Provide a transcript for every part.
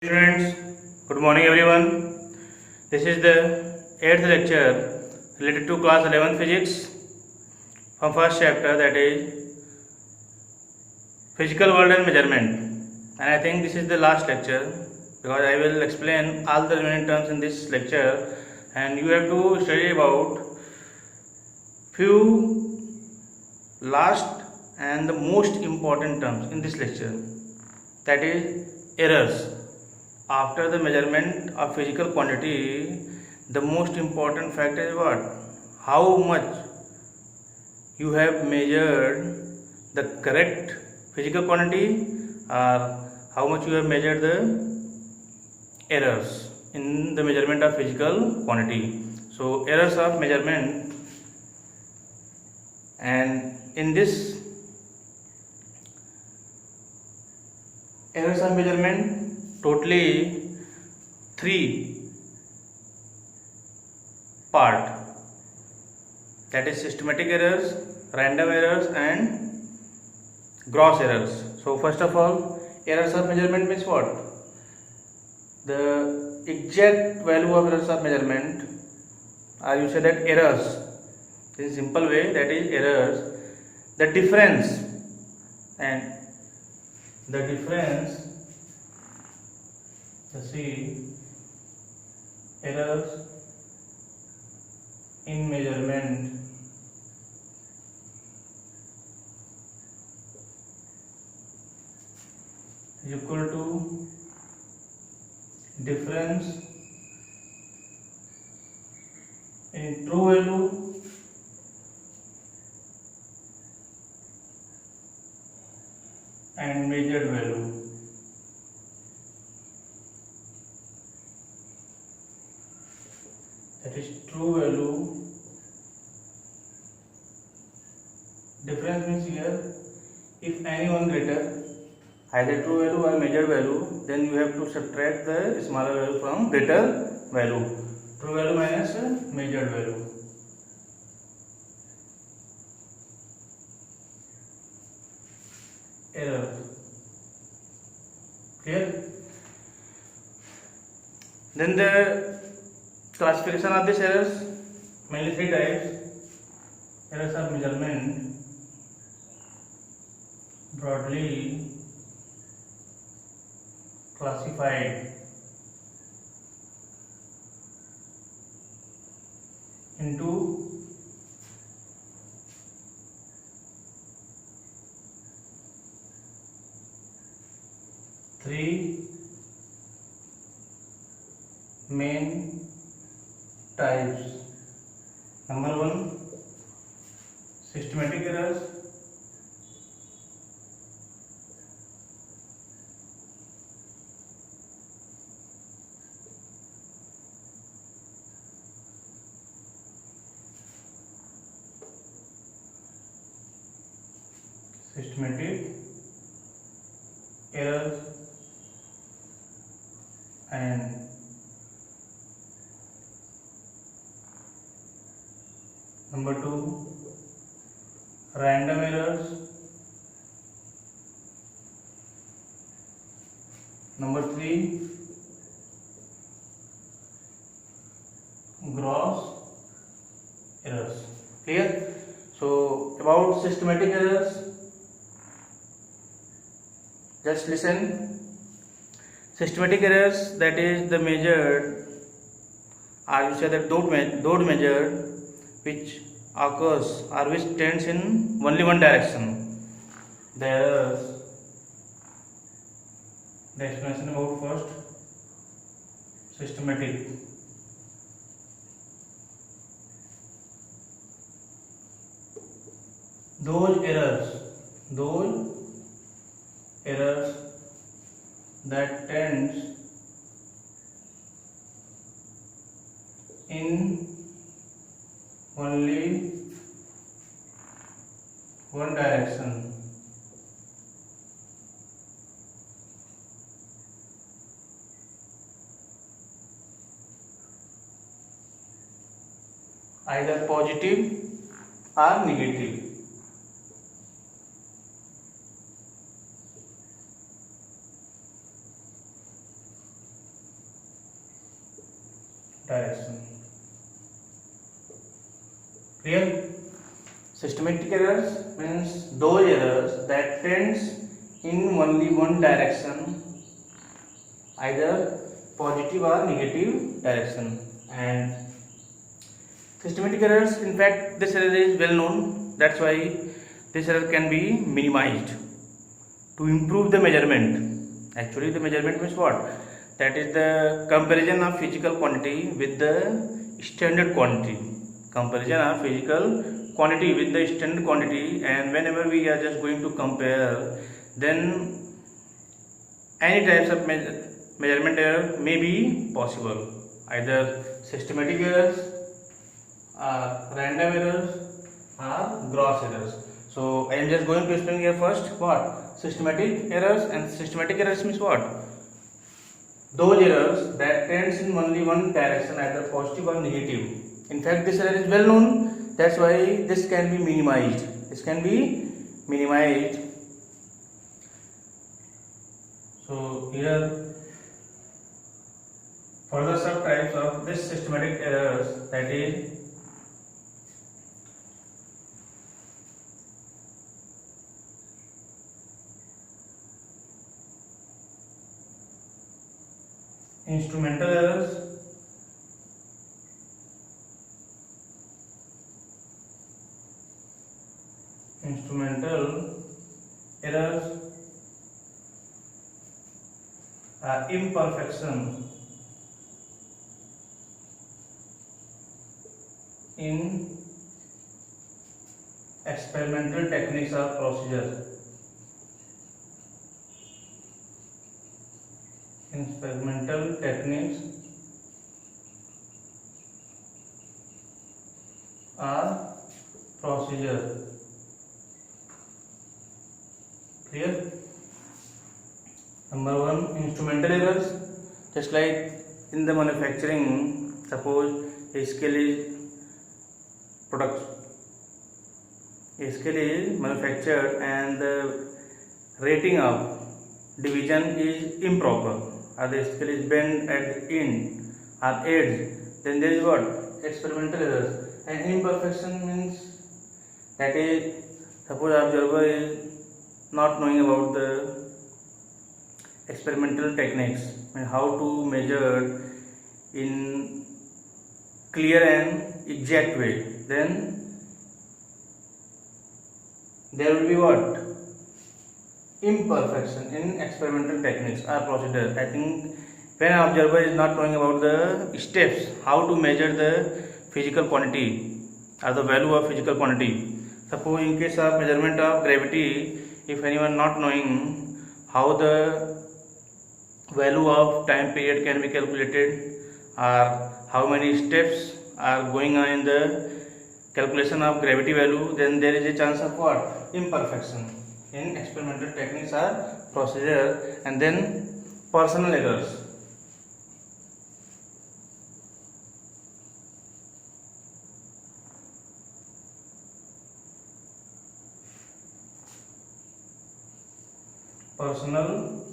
Students, good morning everyone. This is the 8th lecture related to class 11 physics from first chapter, that is physical world and measurement. And I think this is the last lecture because I will explain all the remaining terms in this lecture, and you have to study about few last and the most important terms in this lecture, that is errors. After the measurement of physical quantity, the most important factor is what? How much you have measured the correct physical quantity, or how much you have measured the errors in the measurement of physical quantity. So errors of measurement, and in this errors of measurement, totally 3 part, that is systematic errors, random errors and gross errors. So first of all, errors of measurement means what? The exact value of errors of measurement, or you say that errors, in simple way, that is errors, the difference, and the difference, see, errors in measurement is equal to difference in true value and measured value. That is true value. Difference means here, if any one greater, either true value or measured value, then you have to subtract the smaller value from greater value. True value minus measured value. Error. Clear? Then the classification of these errors, mainly 3 types. Errors of measurement, broadly classified into three main types. Number 1, systematic errors. Systematic errors, and number 2, random errors. Number 3, gross errors. Clear? So about systematic errors, just listen. Systematic errors, that is the measured, or you say that dot measured, which occurs or which tends in only one direction. The errors, the explanation about first, systematic. Those errors that tends in only one direction. Either positive or negative. direction. Clear? Systematic errors means those errors that tends in only one direction, either positive or negative direction. And systematic errors, in fact, this error is well known. That's why this error can be minimized to improve the measurement. Actually, the measurement means what? That is the comparison of physical quantity with the standard quantity. Comparison of physical quantity with the standard quantity, and whenever we are just going to compare, then any types of measurement error may be possible, either systematic errors, random errors, or gross errors. So I am just going to explain here first what systematic errors. And systematic errors means what? Those errors that tends in only one direction, either positive or negative. In fact, this error is well known. That's why this can be minimized. This can be minimized. So here further subtypes of this systematic errors, that is instrumental errors, imperfection in experimental techniques or procedure. Experimental techniques or procedure. Clear? Number one, instrumental errors. Just like in the manufacturing, suppose a scale is manufactured and the rating of division is improper, or the scale is bent at the end or edge, then there is what? Experimental errors. And imperfection means, that is, suppose observer is not knowing about the experimental techniques and how to measure in clear and exact way, then there will be what? Imperfection in experimental techniques or procedure. I think when an observer is not knowing about the steps, how to measure the physical quantity or the value of physical quantity. Suppose in case of measurement of gravity, if anyone not knowing how the value of time period can be calculated, or how many steps are going on in the calculation of gravity value, then there is a chance of what? Imperfection in experimental techniques or procedure. And then personal errors. Personal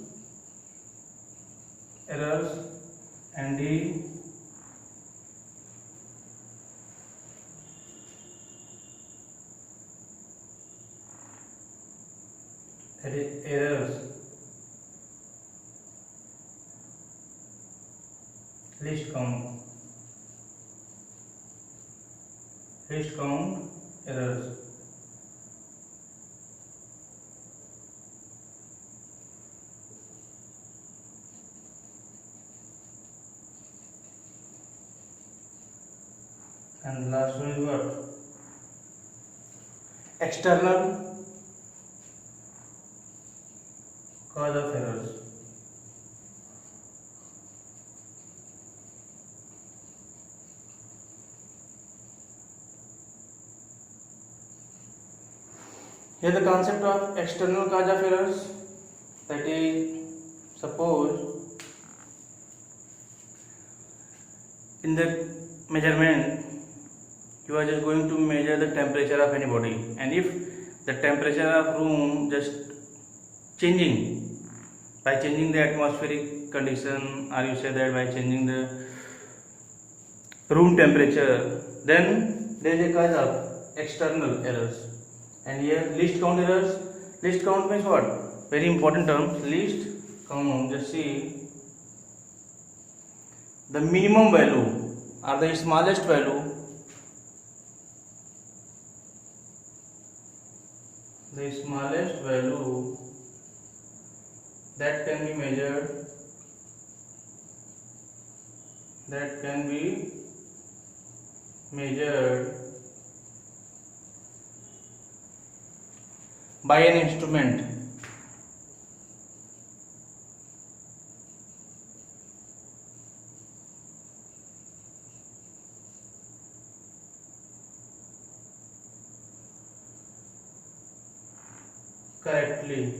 errors and the errors least count errors. And last one is what? External cause of errors. Here the concept of external cause of errors, that is, suppose in the measurement you are just going to measure the temperature of any body, and if the temperature of room just changing by changing the atmospheric condition, or you say that by changing the room temperature. Then there is a kind of external errors, and here least count errors. Least count means what? Very important term. Least count. Just see the minimum value or the smallest value. The smallest value that can be measured. That can be measured by an instrument. Correctly,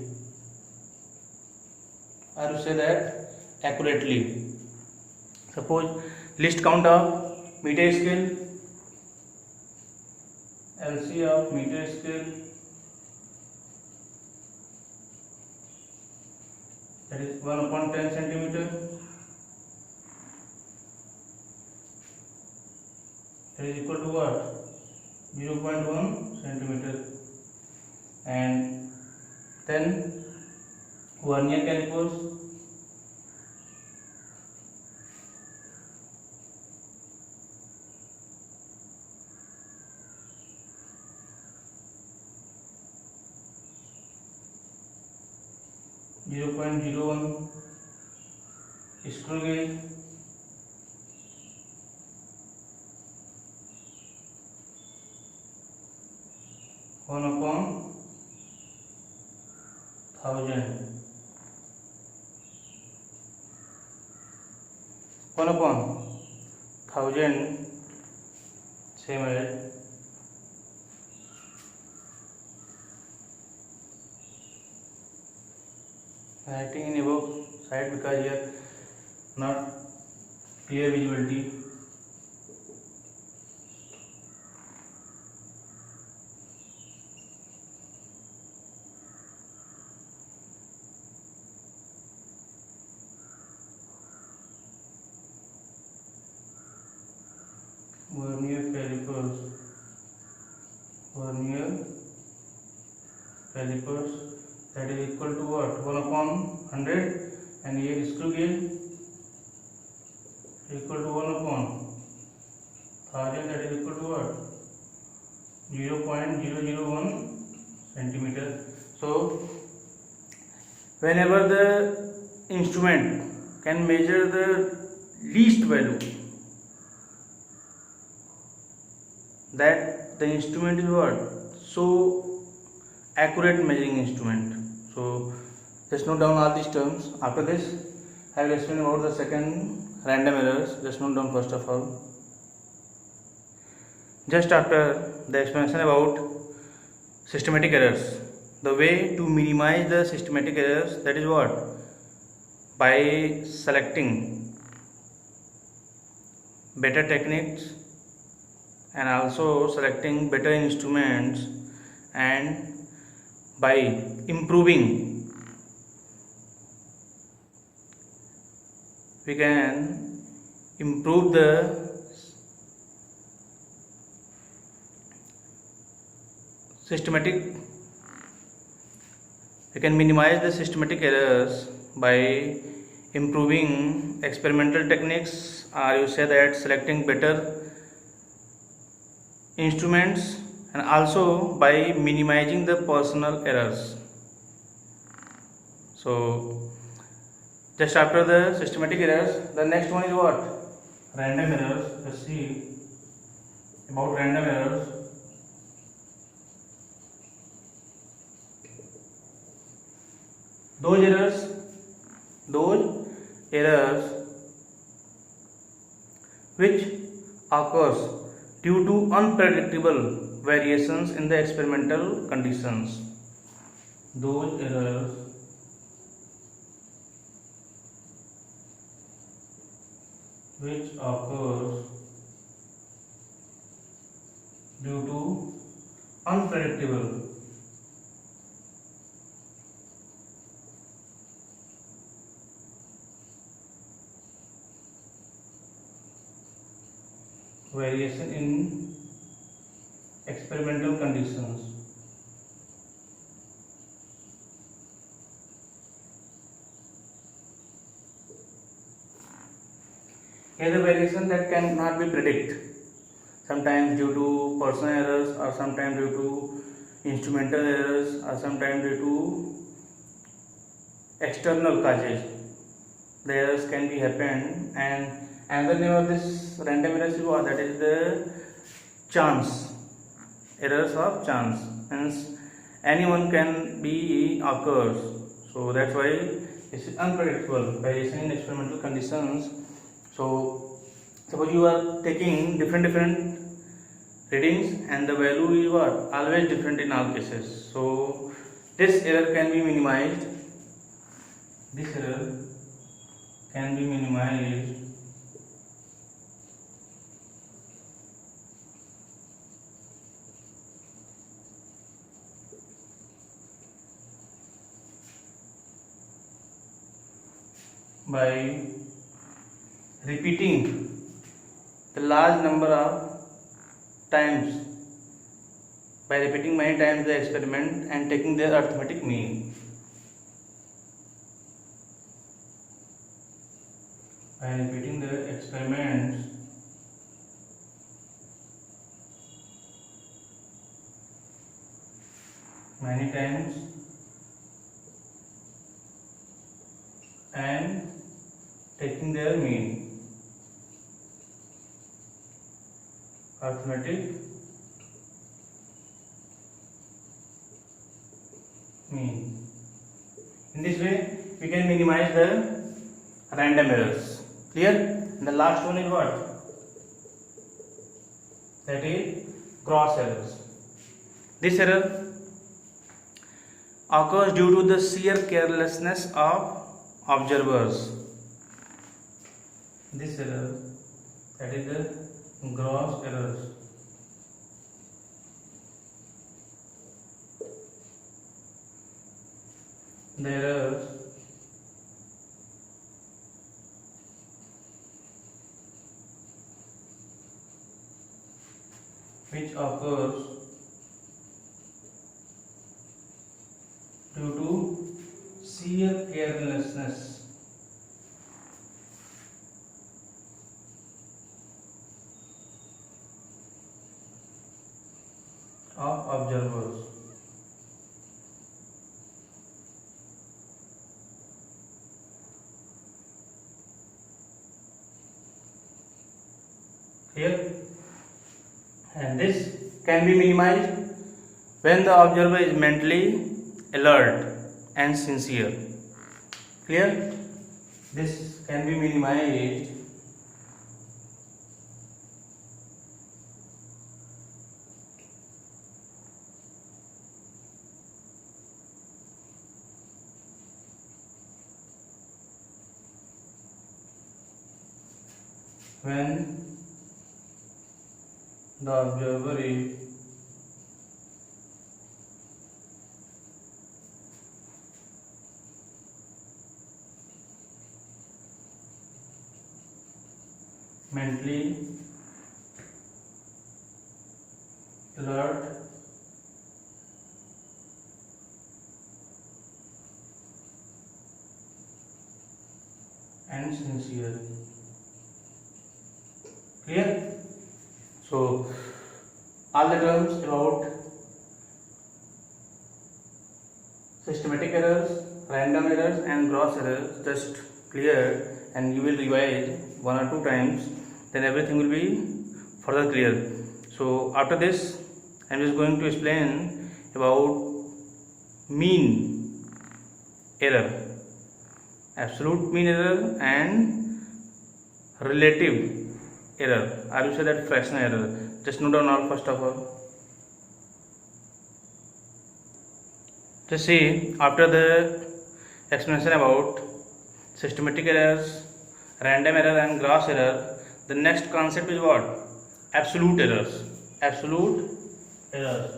or you say that accurately. Suppose least count of meter scale, LC of meter scale, that is 1 upon 10 centimeter, that is equal to what? 0.1 centimeter. And then vernier calipers, .01, screw gauge, one upon 1000, 1 upon 1000, same as writing in above side because here not clear visibility. Vernier calipers, that is equal to what? 1 upon 100, and here screw gauge equal to 1 upon 1000, that is equal to what? 0.001 centimeter. So whenever the instrument can measure the least value, that the instrument is what? So accurate measuring instrument. So just note down all these terms. After this I will explain about the second random errors. Just note down first of all. Just after the explanation about systematic errors, the way to minimize the systematic errors, that is what? By selecting better techniques and also selecting better instruments, and by improving we can improve the systematic, we can minimize the systematic errors by improving experimental techniques, or you say that selecting better instruments, and also by minimizing the personal errors. So just after the systematic errors, the next one is what? Random errors. Let's see about random errors. Those errors which occurs due to unpredictable variations in the experimental conditions. Those errors which occurs due to unpredictable variation in experimental conditions. Here the variation that cannot be predicted, sometimes due to personal errors, or sometimes due to instrumental errors, or sometimes due to external causes. The errors can be happened, and another name of this random errors is what? That is the chance. Errors of chance. Hence, anyone can be occurs. So that's why this is unpredictable variation in experimental conditions. So suppose you are taking different readings and the value is what? Always different in all cases. So this error can be minimized. This error can be minimized by repeating the large number of times, by repeating many times the experiment and taking their arithmetic mean. By repeating the experiments many times and taking their mean, arithmetic mean. In this way we can minimize the random errors. Clear? And the last one is what? That is gross errors. This error occurs due to the sheer carelessness of observers. This error, that is the gross errors. The errors which occurs due to sheer carelessness of observers. Clear? And this can be minimized when the observer is mentally alert and sincere. Clear? This can be minimized when the observer is mentally alert and sincere. Clear? So all the terms about systematic errors, random errors and gross errors just clear, and you will revise 1 or 2 times, then everything will be further clear. So after this I am just going to explain about mean error, absolute mean error and relative error, or you say that fractional error. Just note down all first of all. Just see, after the explanation about systematic errors, random error and gross error, the next concept is what? Absolute errors. Absolute errors.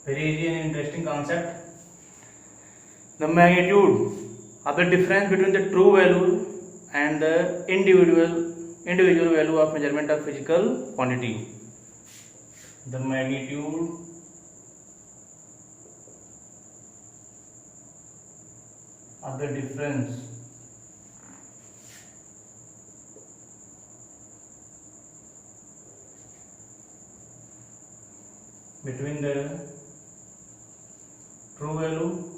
Very easy and interesting concept. The magnitude of the difference between the true value and the individual value of measurement of physical quantity. The magnitude of the difference between the true value,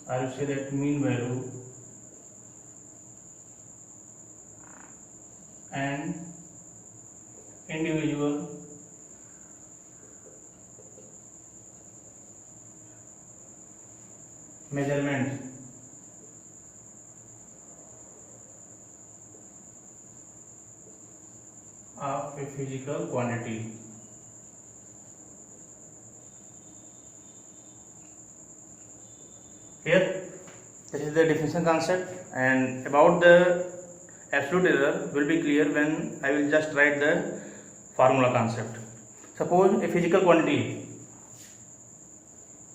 I will say that mean value, and individual measurements of a physical quantity. Here, this is the definition concept, and about the absolute error will be clear when I will just write the formula concept. Suppose a physical quantity,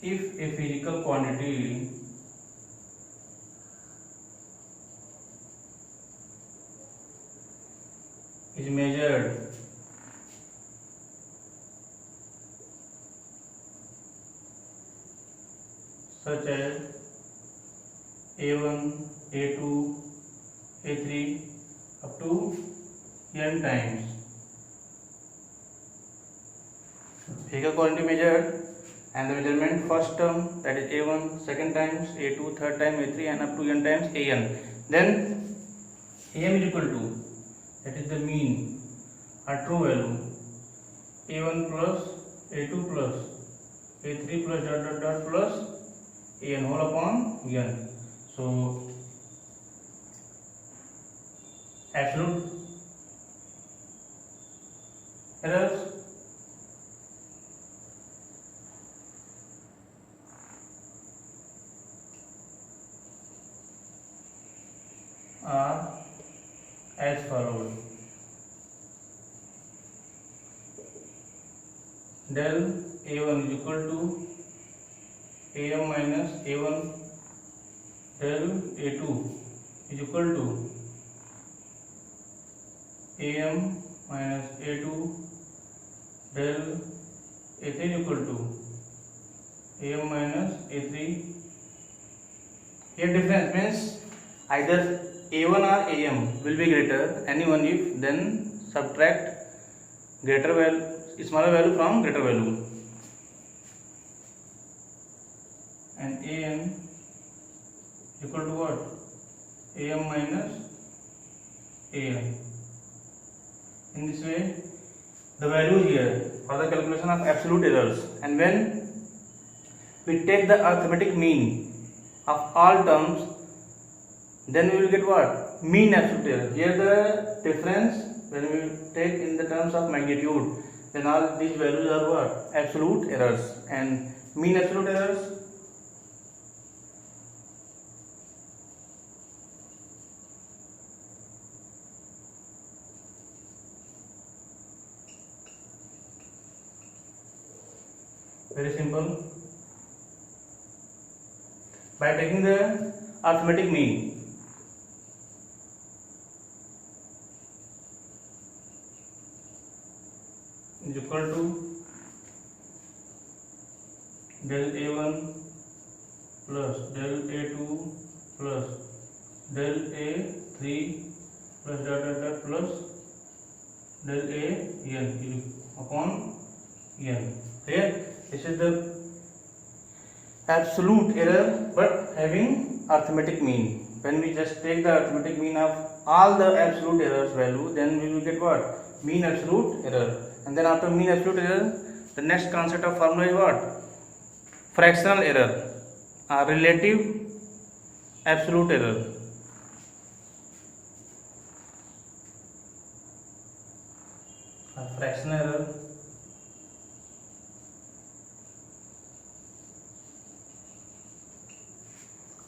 if a physical quantity is measured such as A1, A2, A3 up to n times. Physical quantity measured and the measurement first term, that is A1, second times A2, third time A3 and up to n times An. Then Am is equal to, that is the mean or true value, A1 plus A2 plus A3 plus dot dot dot plus An whole upon n. So absolute errors are as follows: del A1 is equal to Am minus A1, del A2 is equal to Am minus A2, del A3 is equal to Am minus A3. Here difference means either A1 or Am will be greater, any one if, then subtract greater value, smaller value from greater value, and An equal to what? Am minus Am. In this way, the value here for the calculation of absolute errors, and when we take the arithmetic mean of all terms, then we will get what? Mean absolute error. Here the difference, when we take in the terms of magnitude, then all these values are what? Absolute errors. And mean absolute errors, very simple. By taking the arithmetic mean, is equal to del A1 plus del A2 plus del A3 plus dot dot dot plus del An upon n. Here, this is the absolute error but having arithmetic mean. When we just take the arithmetic mean of all the absolute errors value, then we will get what? Mean absolute error. And then after mean absolute error, the next concept of formula is what? Fractional error or relative absolute error. A fractional error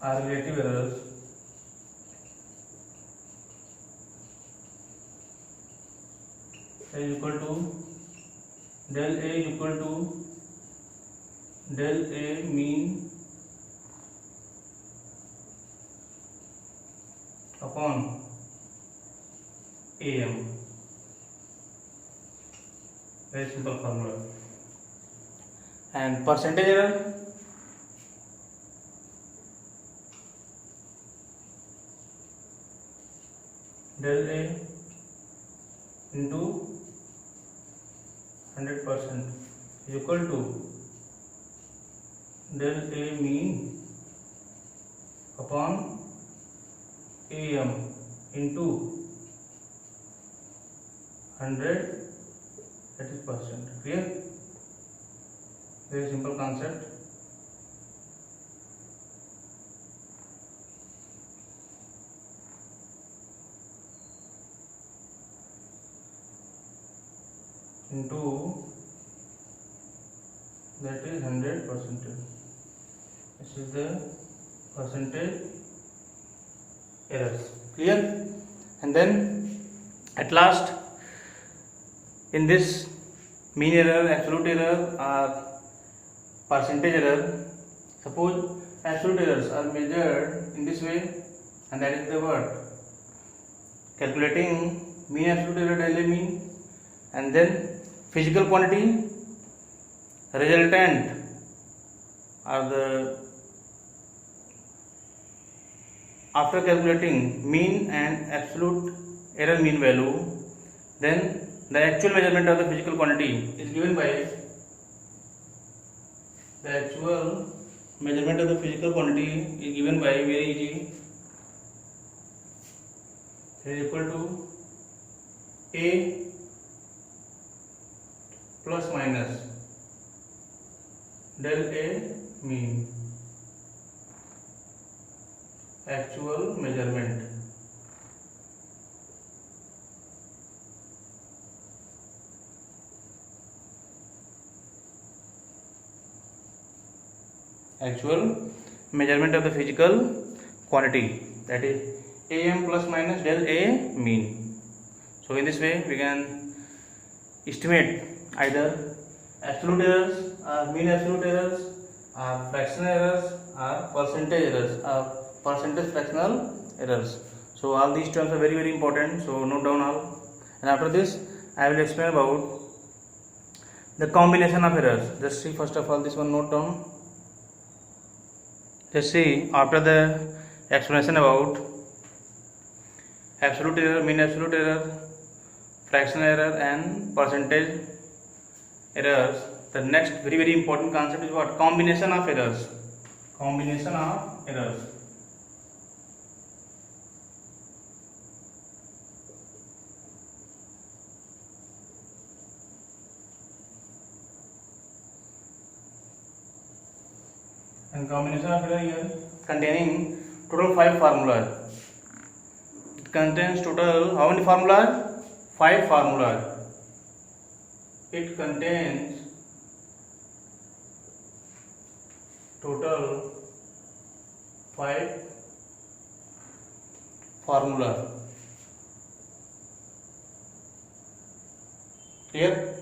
or relative errors is equal to del A is equal to del A mean AM. Very simple formula. And percentage error, del A into 100% is equal to del A mean upon AM into 100, that is percent. Clear? Very simple concept. Into that is 100%. This is the percentage errors. Clear? And then at last, in this mean error, absolute error or percentage error, suppose absolute errors are measured in this way, and that is the word calculating mean absolute error del A mean, and then physical quantity resultant are the after calculating mean and absolute error mean value, then the actual measurement of the physical quantity is given by very easy. It is equal to A plus minus del A mean, actual measurement. Actual measurement of the physical quantity, that is AM plus minus del A mean. So in this way we can estimate either absolute errors or mean absolute errors or fractional errors or percentage errors or percentage fractional errors. So all these terms are very important, so note down all, and after this I will explain about the combination of errors. Just see first of all this one, note down. Just see after the explanation about absolute error, mean absolute error, fractional error and percentage errors, the next very important concept is what? Combination of errors. Combination of errors. And combination of error here containing total 5 formulas. It contains total how many formulas? 5 formulas. It contains total 5 formulas. Clear?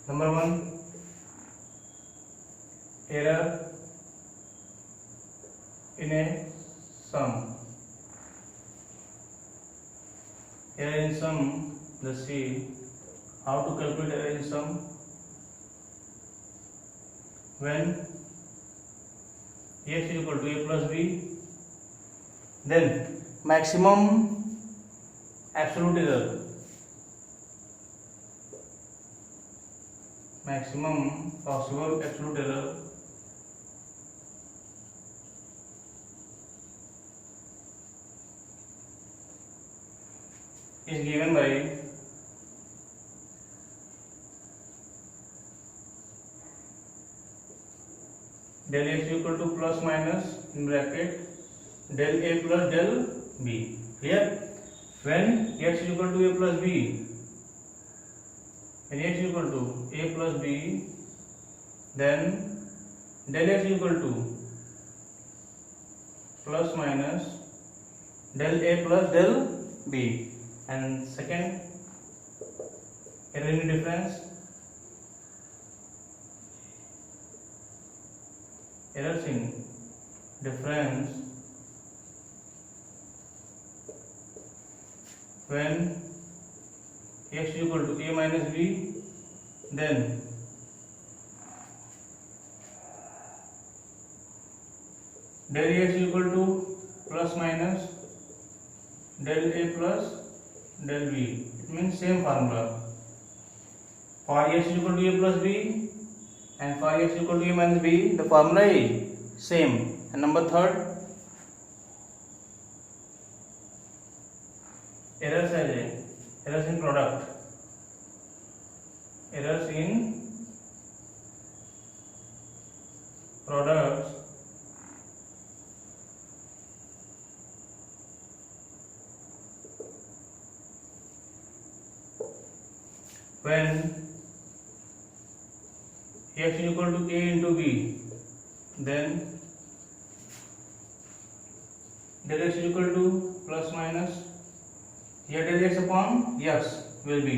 Number 1, error in a sum. Error in sum, let's see how to calculate error in sum. When x is equal to a plus b, then maximum absolute error, maximum possible absolute error is given by del x equal to plus minus in bracket del a plus del b. Clear? When x is equal to a plus b, when x is equal to a plus b, then del x is equal to plus minus del a plus del b. And second, error in difference, errors in difference when x is equal to a minus b, then del x is equal to plus minus del a plus del b. It means same formula. For x is equal to a plus b and for x is equal to a minus b, the formula is same. And number third, errors in product. Errors in products when x is equal to a into b, then del x is equal to plus minus, here del x upon x will be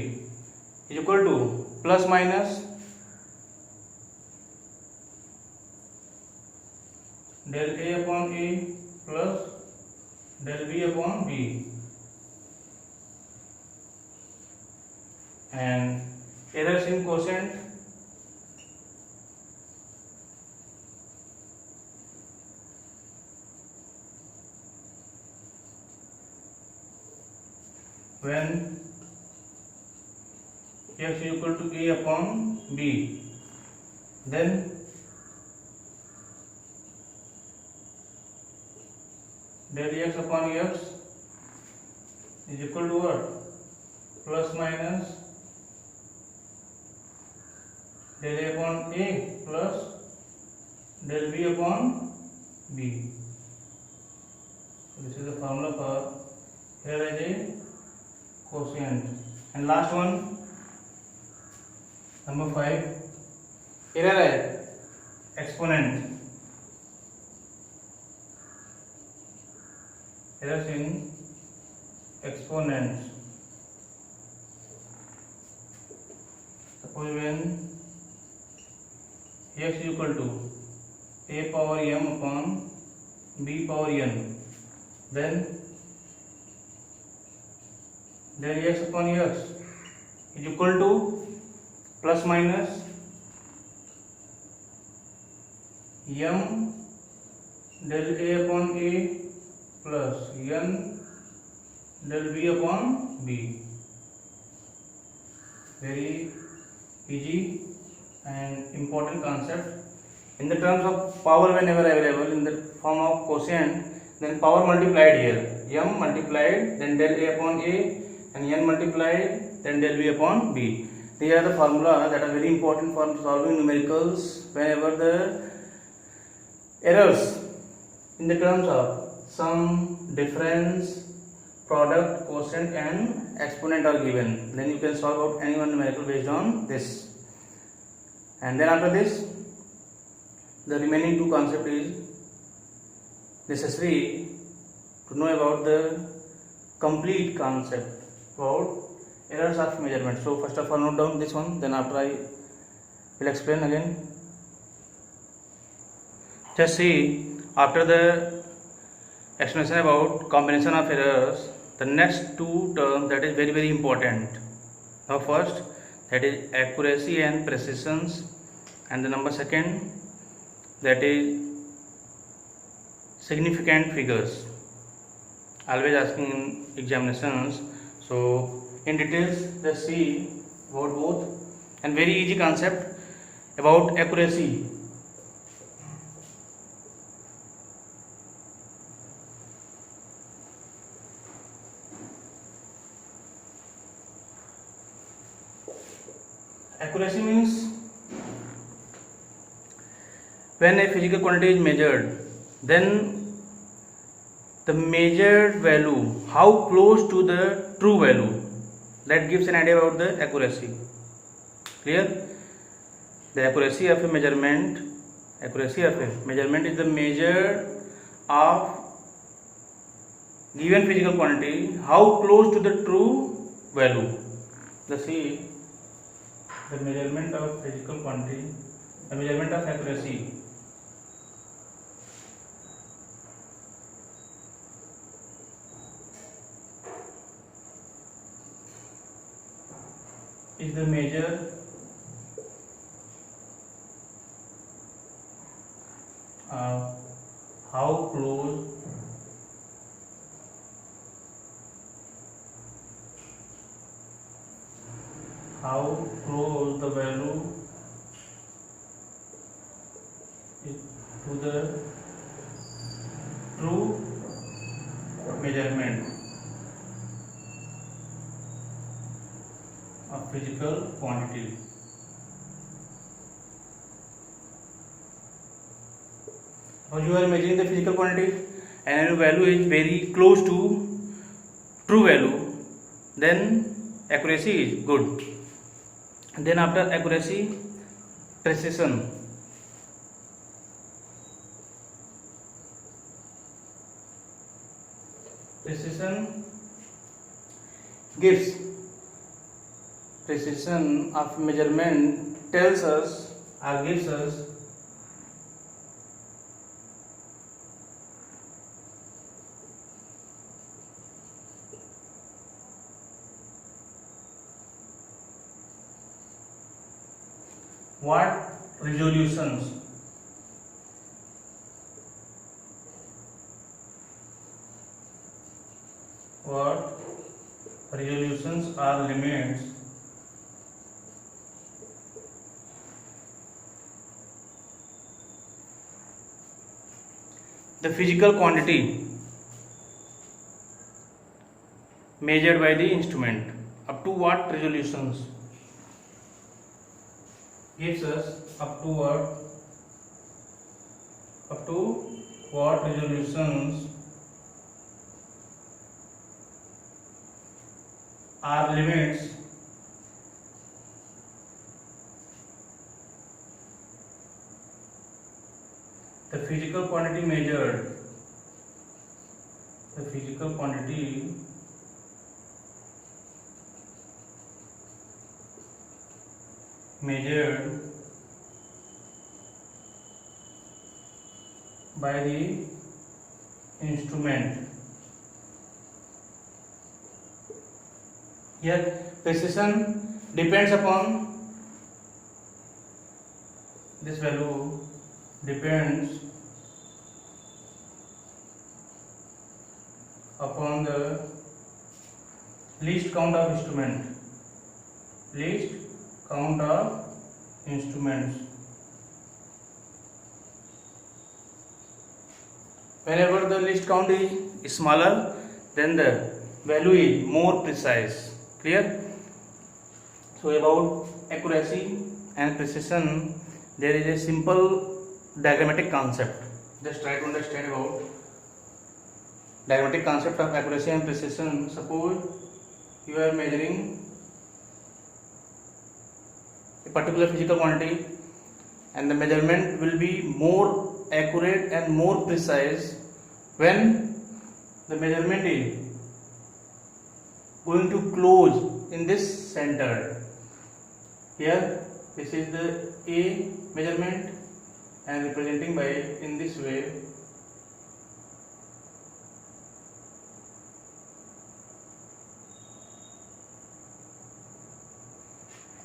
is equal to plus minus del a upon a plus del b upon b, and errors in quotient when x is equal to a upon b, then del x upon x is equal to what? Plus minus del a upon a plus del b upon b. So this is the formula for here is a quotient. And last one, number 5, error है exponent. Errors in exponents. Suppose when x is equal to a power m upon b power n, then del x upon x is equal to plus minus m del a upon a plus n del b upon b. Very easy and important concept. In the terms of power, whenever available in the form of quotient, then power multiplied here, m multiplied then del a upon a and n multiplied then del b upon b. These are the formula that are very important for solving numericals whenever the errors in the terms of sum, difference, product, quotient and exponent are given. Then you can solve out any one numerical based on this. And then after this, the remaining two concept is necessary to know about the complete concept about errors of measurement. So first of all note down this one, then after I will explain again. Just see, after the explanation about combination of errors, the next two terms that is very important. Now first, that is accuracy and precision, and the number second, that is significant figures. Always asking in examinations. So in details, let's see about both, and very easy concept about accuracy. Accuracy means when a physical quantity is measured, then the measured value, how close to the true value, that gives an idea about the accuracy. Clear? The accuracy of a measurement is the measure of given physical quantity, how close to the true value. Let's see the measurement of physical quantity, the measurement of accuracy. is the measure of how close the value is to the true measurement of physical quantity. Now you are measuring the physical quantity and your value is very close to true value, then accuracy is good. Then after accuracy, precision. Precision of measurement tells us or gives us what resolutions are limits the physical quantity measured by the instrument. Up to what resolutions gives us up to what resolutions are limits the physical quantity measured by the instrument. Here precision depends upon this value depends upon the least count of instruments. Whenever the least count is smaller, then the value is more precise. Clear? So about accuracy and precision, there is a simple diagrammatic concept. Just try to understand about diagrammatic concept of accuracy and precision. Suppose you are measuring a particular physical quantity and the measurement will be more accurate and more precise when the measurement is going to close in this center. Here this is the A measurement and representing by in this way.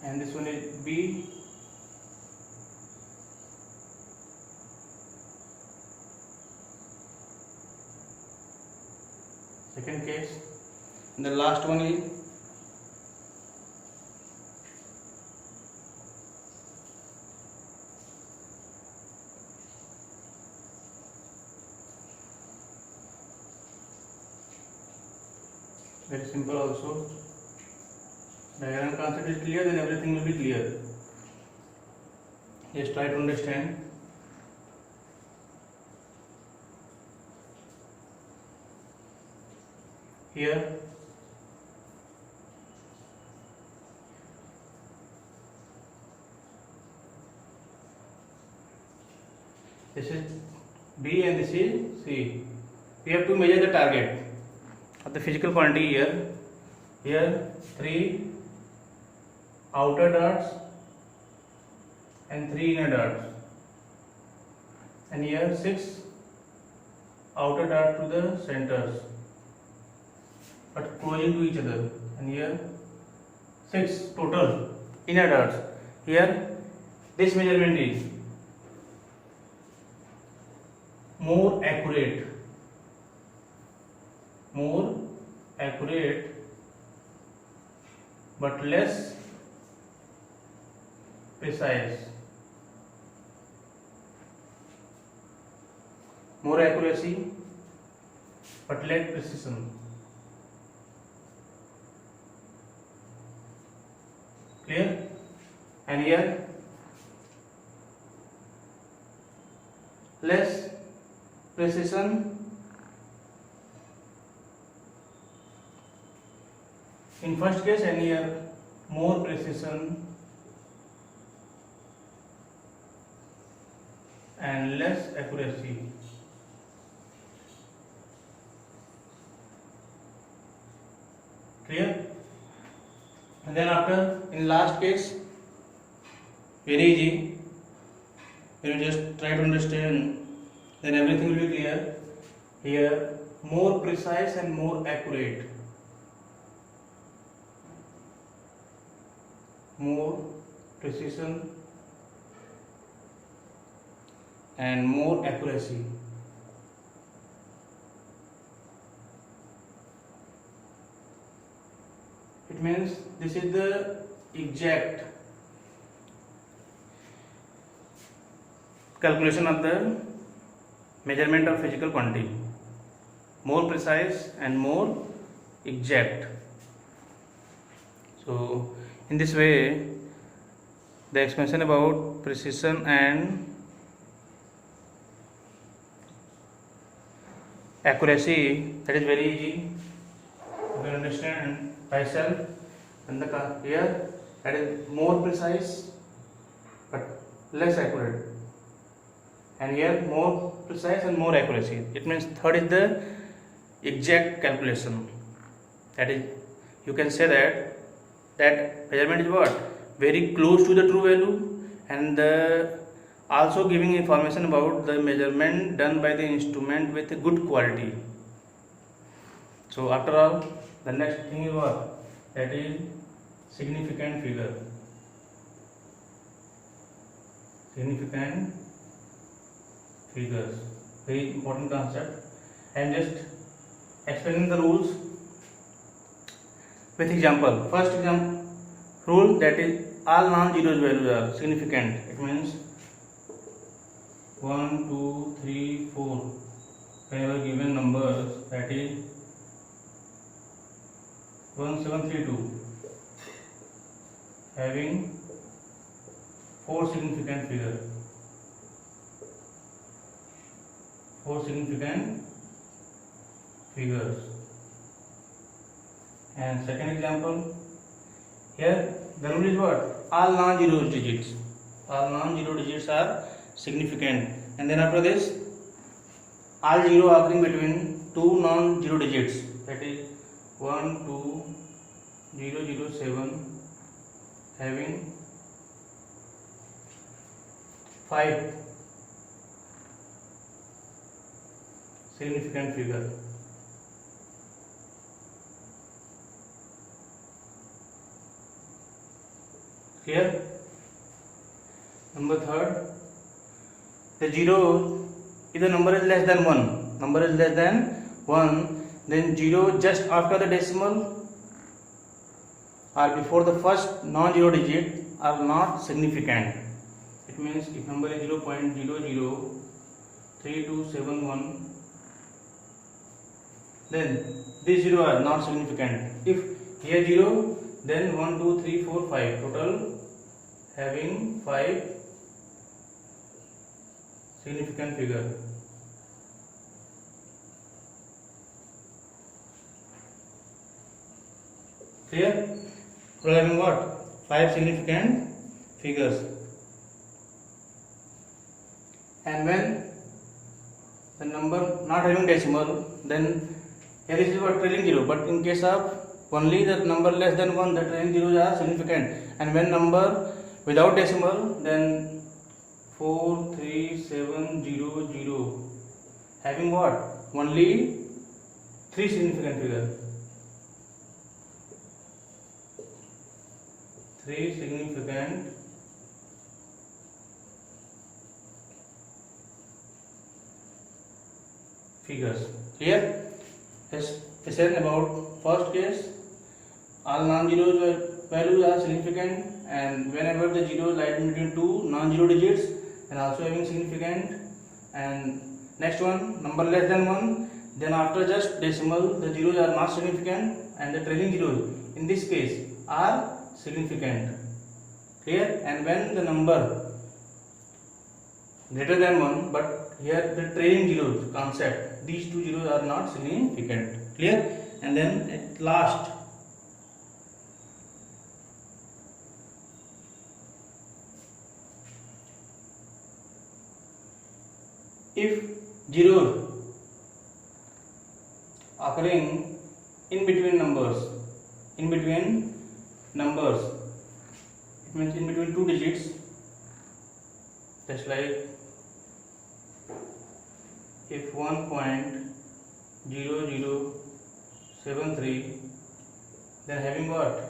And this one is B. Second case. And the last one is very simple also. Diagram concept is clear, then everything will be clear. Just try to understand. Here this is B and this is C. We have to measure the target of the physical quantity here. Here 3 outer dots and 3 inner dots, and here 6 outer dots to the centers but closing to each other, and here 6 total in adults. Here this measurement is more accurate but less precise. More accuracy but less precision. Clear? And here less precision in first case, and here more precision and less accuracy. Clear? And then after, in last case, very easy. You just try to understand, then everything will be clear. Here more precise and more accurate. More precision and more accuracy. It means this is the exact calculation of the measurement of physical quantity, more precise and more exact. So in this way, the explanation about precision and accuracy, that is very easy. You can understand by self. And the here, that is more precise but less accurate, and here more precise and more accuracy. It means third is the exact calculation. That is, you can say that measurement is what? Very close to the true value, and also giving information about the measurement done by the instrument with a good quality. So after all, the next thing is what? That is significant figure. Significant figures, very important concept. I am just explaining the rules with example. First example rule, that is all non-zero values are significant. It means 1, 2, 3, 4. Whenever given numbers, that is 1732, having 4 significant figures. 4 significant figures. And second example, here the rule is what? All non-zero digits. All non-zero digits are significant. And then after this, all zero occurring between two non-zero digits. That is 1, 2, 0, 0, 7, having 5 significant figure. Clear? Number third, the zero, if the number is less than 1, number is less than 1, then 0 just after the decimal or before the first non-zero digit are not significant. It means if number is 0.003271, then these 0 are not significant. If here 0, then 1, 2, 3, 4, 5, total having 5 significant figure. Clear? Total having what? 5 significant figures. And when the number not having decimal, then here is what? Trailing 0. But in case of only the number less than 1, the trailing zeros are significant. And when number without decimal, then 4, 3, 7, 0, 0, having what? Only 3 significant figures. 3 significant figures. Here is said about first case, all non-zeros values are significant, and whenever the zeros lie between two non-zero digits and also having significant. And next one, number less than 1, then after just decimal the zeros are not significant and the trailing zeros in this case are significant. Clear? And when the number greater than 1, but here the trailing zeros concept, these two zeros are not significant. Clear? And then at last, if zeros occurring in between numbers, it means in between two digits, just like if 1.0073, then having what?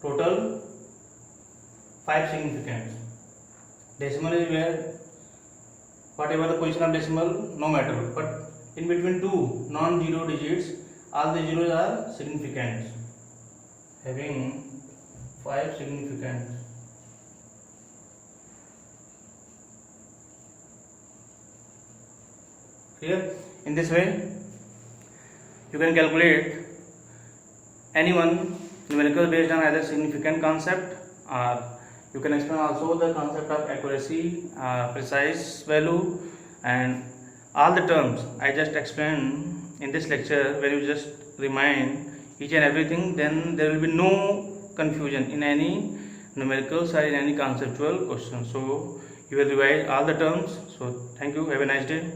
Total 5 significance. Decimal is where whatever the position of decimal, no matter, but in between two non-zero digits, all the zeros are significant, having 5 significance. Clear? In this way, you can calculate any one numerical based on either significant concept, or you can explain also the concept of accuracy, precise value, and all the terms I just explained in this lecture. When you just remind each and everything, then there will be no confusion in any numericals or in any conceptual question. So you will revise all the terms. So thank you. Have a nice day.